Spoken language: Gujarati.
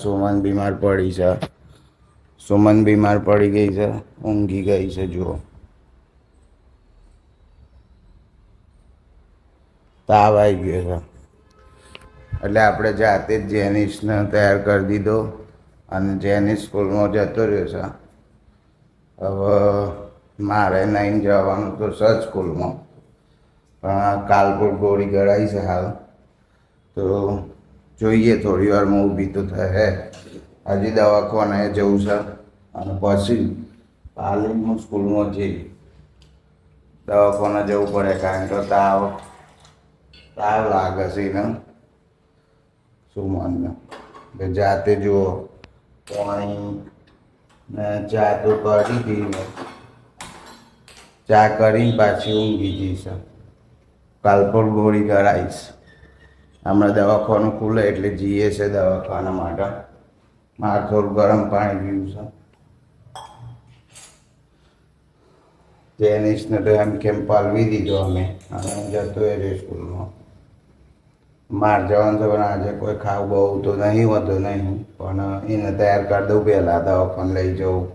સુમન બીમાર પડી છે. સુમન બીમાર પડી ગઈ છે, ઊંઘી ગઈ છે. જુઓ, તાવ આવી ગયો છે. એટલે આપણે જાતે જ જેનિસને તૈયાર કરી દીધો અને જેનિસ સ્કૂલમાં જતો રહ્યો છે. હવે મારે નહીં જવાનું તો સર સ્કૂલમાં, પણ કાલપુર ગોળી ગળાઈ છે હાલ. તો જોઈએ, થોડી વારમાં ઊભી તો થશે. હજી દવાખાને જવું છે અને પછી પાલીમાં સ્કૂલમાં જઈ દવાખાને જવું પડે, કારણ કે તાવ લાગે છે એને સુમનને. જાતે જુઓ, પાણી ને ચા તો કરી હતી, ચા કરીને પાછી ઊંઘી જઈશ. કાલપુર ગોળી ગળાઈશ. હમણાં દવાખાનું ખુલે એટલે જઈએ છે દવાખાના માટે. મારે થોડું ગરમ પાણી પીવું છે. જેનિસને તો એમ કેમ પાલવી દીધો અમે, અને જતો એ રે સ્કૂલમાં. મારે જવાનું છે, પણ આજે કોઈ ખાવું બહુ તો નહીં હોતું નહીં, પણ એને તૈયાર કરી દઉં પહેલાં, દવાખાને લઈ જવું.